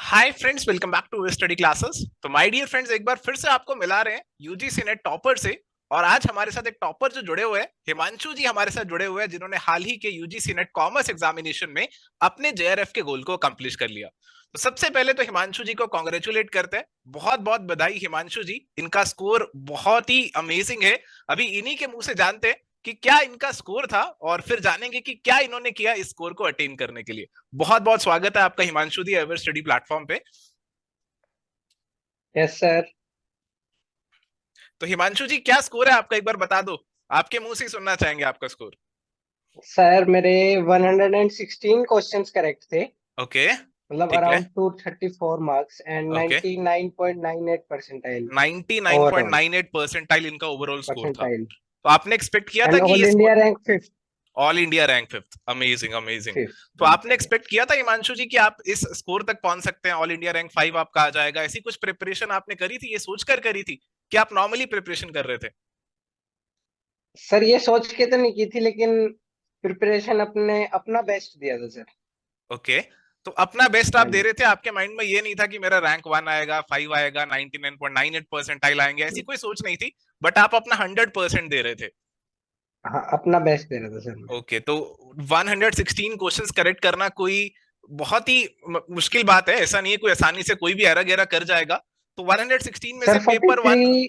Hi friends, welcome back to study classes. तो my dear friends, एक बार फिर से आपको मिला रहे हैं यूजीसी नेट टॉपर से। और आज हमारे साथ एक टॉपर जो जुड़े हुए हैं, हिमांशु जी हमारे साथ जुड़े हुए हैं, जिन्होंने हाल ही के यूजीसी नेट कॉमर्स एग्जामिनेशन में अपने जेआरएफ के गोल को कंप्लीट कर लिया। तो सबसे पहले तो हिमांशु जी को कॉन्ग्रेचुलेट करते हैं। बहुत बहुत बधाई हिमांशु जी, इनका स्कोर बहुत ही अमेजिंग है। अभी इन्हीं के मुंह से जानते हैं कि क्या इनका स्कोर था, और फिर जानेंगे कि क्या इन्होंने किया इस स्कोर को अटेन करने के लिए। बहुत बहुत स्वागत है आपका हिमांशु दी एवर स्टडी प्लेटफॉर्म पे। Yes sir. तो हिमांशु जी, क्या स्कोर है आपका, एक बार बता दो। आपके मुंह से ही सुनना चाहेंगे आपका स्कोर। सर मेरे 116 क्वेश्चंस करेक्ट थे। ओके। मतलब ठीक है। Around 234 marks and okay. 99.98 percentile overall 99.98 percentile इनका ओवरऑल स्कोर था। परसेंटाइल तो आपने एक्सपेक्ट किया था एंड कि ऑल ये India score. Rank fifth. All India rank fifth, amazing amazing. Fifth तो आपने बिल्कुल। एक्सपेक्ट किया था हिमांशु जी कि आप इस स्कोर तक पहुंच सकते हैं, ऑल इंडिया रैंक 5 आपका आ जाएगा? ऐसी कुछ प्रिपरेशन आपने करी थी, ये सोचकर करी थी कि आप नॉर्मली प्रिपरेशन कर रहे थे? सर ये सोच के तो नहीं की थी, लेकिन प्रिपरेशन अपने अपना बेस्ट दिया था सर। ओके। तो अपना बेस्ट आप हाँ दे जी। रहे थे, आपके माइंड में ये नहीं था कि मेरा रैंक 1 आएगा, 5 आएगा, 99.98 परसेंटाइल आएंगे, ऐसी कोई सोच नहीं थी। बट आप अपना 100% दे रहे थे। हाँ अपना बेस्ट दे रहा था सर मैं। ओके। तो 116 क्वेश्चंस करेक्ट करना कोई बहुत ही मुश्किल बात है, ऐसा नहीं है कोई आसानी से कोई भी एरर गेरा कर जाएगा। तो 116 में से sir paper 1।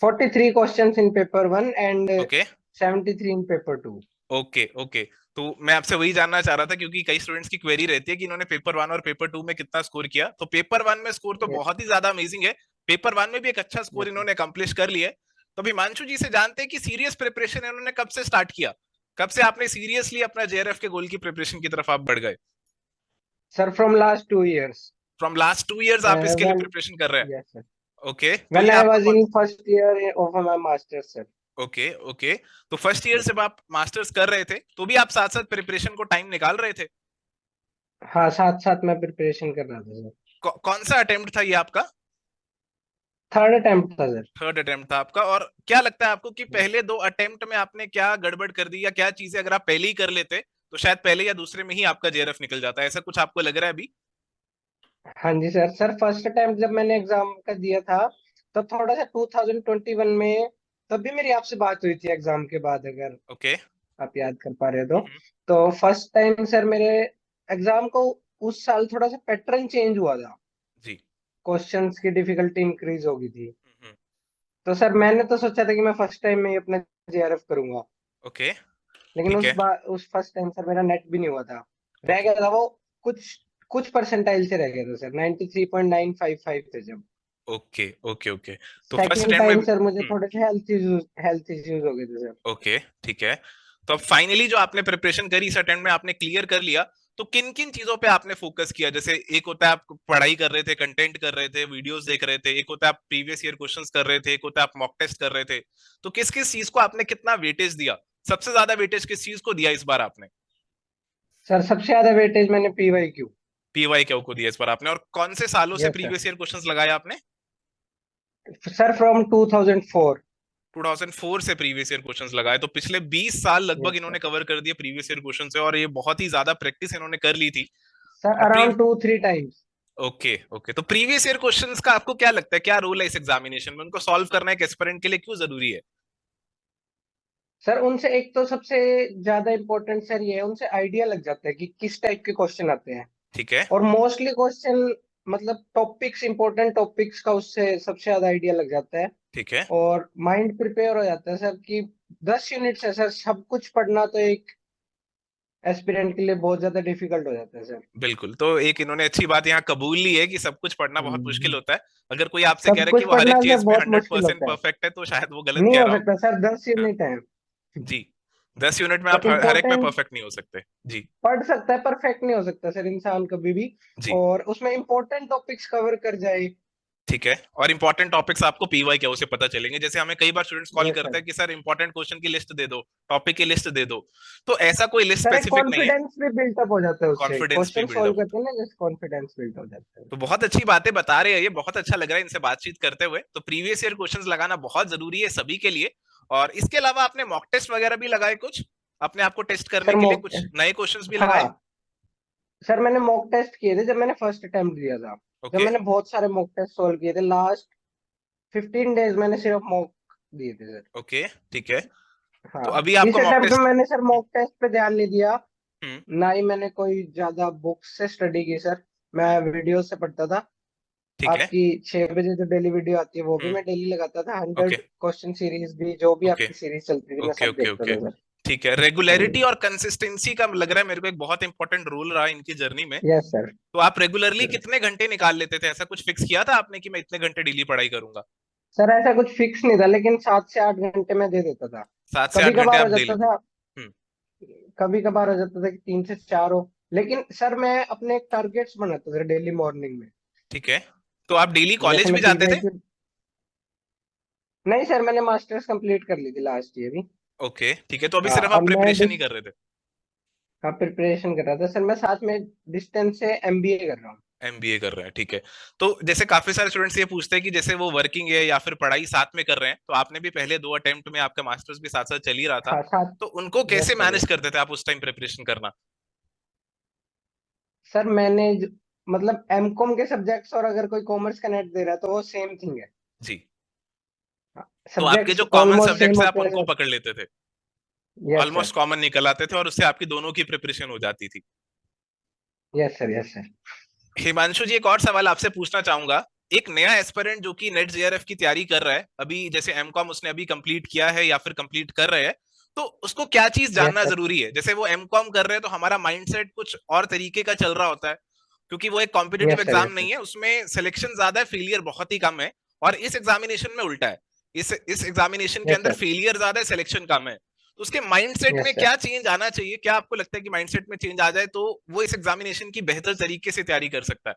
43 questions in paper one and okay 73 in paper two. Okay okay. तो मैं आपसे वही जानना चाह रहा था, क्योंकि कई स्टूडेंट्स की क्वेरी रहती है कि इन्होंने पेपर 1 और पेपर 2 में कितना स्कोर किया। तो पेपर 1 में स्कोर तो यस बहुत ही ज्यादा अमेजिंग है। पेपर 1 में भी एक अच्छा स्कोर यस सर। इन्होंने अकम्प्लिश कर लिया है। तो अभी हिमांशु जी से जानते हैं कि सीरियस प्रिपरेशन इन्होंने कब से स्टार्ट किया, कब से आपने सीरियसली अपना जेआरएफ के गोल की प्रिपरेशन की तरफ आप बढ़ गए? Sir from last 2 years। From last 2 years आप इसके लिए When प्रिपरेशन कर रहे yes sir. हैं? ओके। तो When ये I आपका was कौन। in first year of my master's sir. Okay okay. तो फर्स्ट ईयर Yes. जब आप मास्टर्स कर रहे थे, तो भी आप साथ साथ प्रिपरेशन को टाइम निकाल रहे थे? हाँ साथ साथ मैं प्रिपरेशन कर रहा था सर। कौन सा अटेम्प्ट था ये आपका? थर्ड अटेम्प्ट था सर। थर्ड अटेम्प्ट था आपका। और क्या लगता है आपको कि पहले दो अटेम्प्ट में आपने क्या गड़बड़ कर दी, या क्या चीजें अगर आप पहले ही कर लेते तो शायद पहले या दूसरे में ही आपका जेआरएफ निकल जाता है, ऐसा कुछ आपको लग रहा है अभी? हाँ जी सर। सर फर्स्ट अटेम्प्ट जब मैंने एग्जाम का दिया था तो थोड़ा सा 2021 में तब भी मेरी आपसे बात हुई थी एग्जाम के बाद, अगर ओके। आप याद कर पा रहे हो तो फर्स्ट टाइम सर मेरे एग्जाम को उस साल थोड़ा सा पैटर्न चेंज हुआ था। जी। क्वेश्चंस की डिफिकल्टी इंक्रीज हो गई थी। हम्म। तो सर मैंने तो सोचा था कि मैं फर्स्ट टाइम में ही अपना जेआरएफ करूंगा, ओके। लेकिन ठीक है। उस फर्स्ट टाइम सर मेरा नेट भी नहीं हुआ था। रह ओके गया था वो कुछ कुछ परसेंटाइल से रह गया था सर, 93.955 थे जब। Okay okay okay. तो फर्स्ट सेकंड अटेम्प्ट में टाइम सर मुझे थोड़े से हेल्थ इश्यूज हो गए थे सर। ओके ठीक है। तो अब फाइनली जो आपने प्रिपरेशन करी इस अटेम्प्ट में, आपने क्लियर कर लिया। तो किन किन चीजों पे आपने फोकस किया? जैसे एक होता है आप पढ़ाई कर रहे थे, कंटेंट कर रहे थे, वीडियोस देख रहे थे, एक होता है आप प्रीवियस ईयर क्वेश्चंस कर रहे थे, एक होता है आप मॉक टेस्ट कर रहे थे। तो किस किस चीज को आपने कितना वेटेज दिया? सबसे ज्यादा वेटेज किस चीज को दिया इस बार आपने? सर सबसे ज्यादा वेटेज मैंने पीवाई क्यू। पीवाई क्यू को दिया इस बार आपने? और कौन से सालों से yes sir. Previous year questions लगाए आपने? Sir from 2004। 2004 से प्रीवियस ईयर क्वेश्चंस लगाए, तो पिछले 20 साल लगभग यस इन्होंने सर। कवर कर दिए प्रीवियस ईयर क्वेश्चन से, और ये बहुत ही ज्यादा प्रैक्टिस इन्होंने कर ली थी। सर और अराउंड 2-3 टाइम्स। Okay okay. तो प्रीवियस ईयर क्वेश्चंस का आपको क्या लगता है, क्या रोल है इस एग्जामिनेशन में? उनको सॉल्व करना एक एस्पिरेंट के लिए क्यों जरूरी है? सर उनसे एक तो सबसे ज्यादा इम्पोर्टेंट सर ये है, उनसे आइडिया लग जाता है कि किस टाइप के क्वेश्चन आते हैं। ठीक है। और मोस्टली क्वेश्चन मतलब टॉपिक्स, इंपॉर्टेंट टॉपिक्स का उससे सबसे ज्यादा आइडिया लग जाता है। ठीक है। और माइंड प्रिपेयर हो जाता है सर कि 10 यूनिट्स है सर, सब कुछ पढ़ना तो एक एस्पिरेंट के लिए बहुत ज्यादा डिफिकल्ट हो जाता है सर। बिल्कुल। तो एक इन्होंने अच्छी बात यहाँ कबूल ली है कि सब कुछ पढ़ना बहुत मुश्किल हम्म। होता है। अगर कोई आपसे कह सब रहा है कि कुछ वो हर पढ़ना एक सर केस में बहुत हंड्रेड मुश्किल परसेंट होता है। परफेक्ट है, तो शायद वो गलत नहीं कह हो रहा सकता होगा। सर, दस हाँ। यूनिट है। जी। 10 यूनिट में आप बट हर एक में इम्पोर्टेंट परफेक्ट नहीं हो सकते। जी। पढ़ सकता है, परफेक्ट नहीं हो सकता सर इंसान कभी भी। जी। और उसमें इंपॉर्टेंट टॉपिक्स कवर कर जाए। ठीक है। और इंपॉर्टेंट टॉपिक्स आपको पीवाई क्या उसे पता चलेंगे? जैसे हमें कई बार स्टूडेंट्स कॉल यस करते सर। हैं कि सर इंपॉर्टेंट क्वेश्चन की लिस्ट दे दो, टॉपिक की लिस्ट दे दो। तो ऐसा कोई लिस्ट सर एक स्पेसिफिक नहीं है। कॉन्फिडेंस भी बिल्टअप हो जाता है उससे, कॉन्फिडेंस भी क्वेश्चन सॉल्व बिल्डअप करते होता हैं ना, जैसे कॉन्फिडेंस बिल्ड हो जाता है। है। तो बहुत अच्छी बातें बता रहे हैं, ये बहुत अच्छा लग रहा है इनसे बातचीत करते हुए। तो प्रीवियस ईयर क्वेश्चंस लगाना बहुत जरूरी है सभी के लिए। और इसके अलावा आपने मॉक टेस्ट वगैरह भी लगाए कुछ, अपने आप को टेस्ट करने सर के लिए मॉक कुछ नए क्वेश्चंस भी लगाए? हाँ सर मैंने मॉक टेस्ट किए थे जब मैंने फर्स्ट अटेम्प्ट दिया था। जब ओके मैंने बहुत सारे मॉक टेस्ट सॉल्व किए थे, लास्ट 15 डेज मैंने सिर्फ मॉक दिए थे सर। ओके ठीक है। तो हाँ। अभी इस आपको मॉक अटेम्प्ट में टेस्ट। मैंने सर मॉक टेस्ट पे ध्यान नहीं दिया। हम्म। ना ही मैंने कोई ज्यादा बुक्स से स्टडी की सर। मैं वीडियो से पढ़ता था। ठीक है। आपकी 6 बजे जो डेली वीडियो आती है वो भी हम्म। मैं डेली लगाता था। ओके 100 क्वेश्चन सीरीज भी, जो भी ओके आपकी सीरीज चलती थी मैं ओके सब ओके देखता ओके था सर। ठीक है। हाँ रेगुलरिटी जी। और कंसिस्टेंसी का लग रहा है मेरे को एक बहुत इंपॉर्टेंट रोल रहा इनकी जर्नी में। Yes sir. तो आप रेगुलरली कितने घंटे निकाल लेते थे? ऐसा कुछ फिक्स किया था आपने कि मैं इतने घंटे डेली पढ़ाई करूंगा? सर ऐसा कुछ फिक्स नहीं था, लेकिन 7 से 8 घंटे मैं दे देता था। 7 से 8 घंटे कभी कभार आप हो डेली जाता थे? था। हम्म। कभी कभार हो जाता था कि 3 से 4 हो। लेकिन सर मैं अपने एक टारगेट्स बनाता था डेली मॉर्निंग में। ठीक है। तो आप डेली जैसे कॉलेज मैं भी जाते थे? पीजीआई की। नहीं सर, मैंने मास्टर्स कंप्लीट कर ली थी लास्ट ईयर ही। ओके ठीक है। तो अभी हाँ, सिर्फ अब आप मैं प्रिपरेशन ही कर रहे थे? हाँ, प्रिपरेशन कर रहा था सर। मैं साथ में डिस्टेंस से एमबीए कर रहा हूँ। एमबीए कर रहे हैं ठीक है। तो जैसे काफी सारे स्टूडेंट्स ये पूछते हैं कि जैसे वो वर्किंग है या फिर पढ़ाई साथ में कर रहे हैं, तो आपने भी पहले 2 अटेम्प्ट में आपका मास्टर्स भी साथ साथ चल ही रहा था। हाँ, साथ। तो उनको कैसे yes sir, manage yes sir. करते थे आप उस टाइम प्रिपरेशन करना? सर मैंने मतलब एमकॉम के सब्जेक्ट्स और अगर कोई कॉमर्स का नेट दे रहा है तो वो सेम थिंग है। जी। तो आपके सब्जेक्ट्स जो कॉमन ऑलमोस्ट सेम सब्जेक्ट्स है आप होते हैं उनको सर। पकड़ लेते थे? Yes sir. ऑलमोस्ट कॉमन निकल आते थे और उससे आपकी दोनों की प्रिपरेशन हो जाती थी। Yes sir, yes sir. Himanshu ji, एक और सवाल आपसे पूछना चाहूंगा। एक नया एस्पिरेंट जो कि नेट जेआरएफ की तैयारी कर रहा है अभी, जैसे एमकॉम उसने अभी कंप्लीट किया है या फिर कंप्लीट कर रहे हैं, तो उसको क्या चीज यस जानना सर। जरूरी है? जैसे वो एमकॉम कर रहे हैं तो हमारा माइंडसेट कुछ और तरीके का चल रहा होता है, क्योंकि वो एक competitive yes sir, exam yes sir. नहीं है, उसमें सिलेक्शन ज्यादा है, फेलियर बहुत ही कम है। और इस एग्जामिनेशन में उल्टा है। इस एग्जामिनेशन के यस अंदर सर। फेलियर ज्यादा है, सिलेक्शन कम है। तो उसके माइंडसेट में यस सर। क्या चेंज आना चाहिए? क्या आपको लगता है कि माइंडसेट में चेंज आ जाए तो वो इस एग्जामिनेशन की बेहतर तरीके से तैयारी कर सकता है?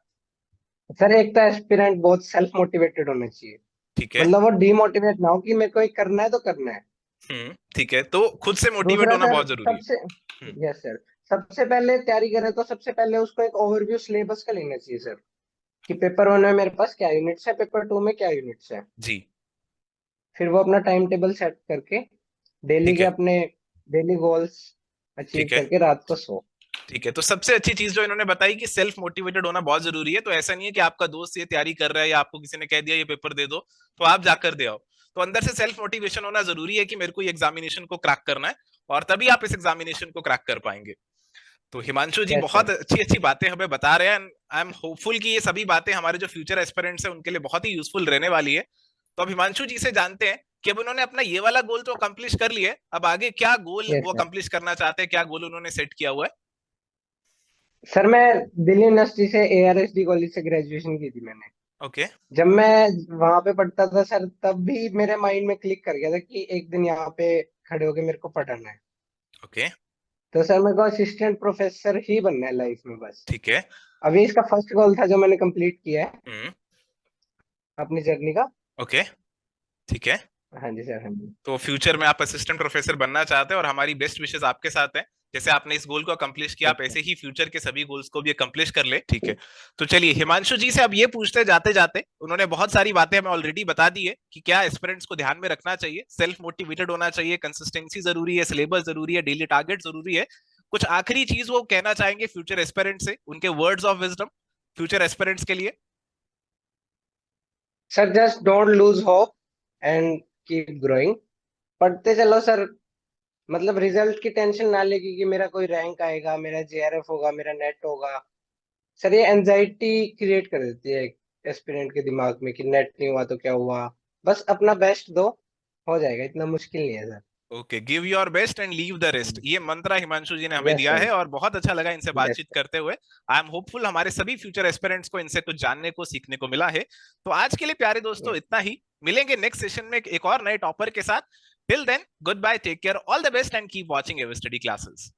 सर एक तो एस्पिरेंट बहुत सेल्फ मोटिवेटेड होना चाहिए। ठीक है। मतलब वो डीमोटिवेट ना हो कि मेरे को ये करना है तो करना है। ठीक है, तो खुद से मोटिवेट दूसरा होना सर, बहुत जरूरी है। सबसे। हम्म। Yes sir. सबसे पहले तैयारी करें तो सबसे पहले उसको एक ओवरव्यू सिलेबस का लेना चाहिए सर। कि पेपर 1 में मेरे पास क्या यूनिट्स है, पेपर 2 में क्या यूनिट्स है। जी। फिर वो अपना टाइम टेबल सेट करके डेली ठीक के है अपने डेली गोल्स अचीव ठीक है करके रात को सो। ठीक है। तो सबसे अच्छी चीज जो इन्होंने बताई कि सेल्फ मोटिवेटेड होना बहुत जरूरी है। तो ऐसा नहीं है कि आपका दोस्त ये तैयारी कर रहा है या आपको किसी ने कह दिया ये पेपर दे दो तो आप जाकर दे आओ। तो अंदर से सेल्फ मोटिवेशन होना जरूरी है कि मेरे को ये एग्जामिनेशन को क्रैक करना है, और तभी आप इस एग्जामिनेशन को क्रैक कर पाएंगे। तो हिमांशु जी यस बहुत सर। अच्छी अच्छी बातें हमें बता रहे हैं। आई एम होपफुल कि ये सभी बातें हमारे जो फ्यूचर एस्पिरेंट्स हैं उनके लिए बहुत ही यूजफुल रहने वाली है। तो अब हिमांशु जी से जानते हैं कि अब उन्होंने अपना ये वाला गोल तो अकम्प्लिश कर लिया है, अब आगे क्या गोल यस वो सर। अकम्प्लिश करना चाहते हैं, क्या गोल उन्होंने सेट किया हुआ है? सर मैं दिल्ली यूनिवर्सिटी से एआरएसडी कॉलेज से ग्रेजुएशन की थी मैंने। ओके जब मैं वहां पे पढ़ता था सर, तब भी मेरे माइंड में क्लिक कर गया था कि एक दिन यहाँ पे खड़े होके मेरे को पढ़ना है। ओके तो सर मेरे को असिस्टेंट प्रोफेसर ही बनना है लाइफ में बस। ठीक है। अभी इसका फर्स्ट गोल था जो मैंने कंप्लीट किया है हम्म। अपनी जर्नी का। ओके ठीक है। हाँ जी सर, हाँ जी। तो फ्यूचर में आप असिस्टेंट प्रोफेसर बनना चाहते हैं और हमारी बेस्ट विशेस आपके साथ हैं। जैसे आपने इस गोल को अकम्प्लिश किया, आप यस ऐसे ही फ्यूचर के सभी गोल्स को भी अकम्प्लिश कर ले। ठीक है। तो चलिए हिमांशु जी से अब ये पूछते जाते जाते, उन्होंने बहुत सारी बातें हमें ऑलरेडी बता दी है कि क्या एस्पिरेंट्स को ध्यान में रखना चाहिए। सेल्फ मोटिवेटेड होना चाहिए, कंसिस्टेंसी जरूरी है, सिलेबस जरूरी है, डेली टारगेट जरूरी है। कुछ आखिरी चीज वो कहना चाहेंगे फ्यूचर एस्पिरेंट से, उनके words of wisdom future aspirants के लिए? Sir just don't lose hope and keep growing. पढ़ते चलो सर। मतलब रिजल्ट की टेंशन ना लेगी कि मेरा कोई रैंक आएगा, मेरा जेआरएफ होगा, मेरा नेट होगा। सर ये एनजाइटी क्रिएट कर देती है एक एस्पिरेंट के दिमाग में कि नेट नहीं हुआ तो क्या हुआ। बस अपना बेस्ट दो, हो जाएगा। इतना मुश्किल नहीं है sir. Okay, give your best and leave the rest, ये मंत्रा हिमांशु जी ने हमें यस दिया सर। है और बहुत अच्छा लगा इनसे यस बातचीत सर। करते हुए। आई एम होपफुल हमारे सभी फ्यूचर एस्पिरेंट्स को इनसे कुछ जानने को सीखने को मिला है। तो आज के लिए प्यारे दोस्तों इतना ही। मिलेंगे नेक्स्ट सेशन में एक और नए टॉपर के साथ। Till then goodbye, take care, all the best and keep watching ever study classes.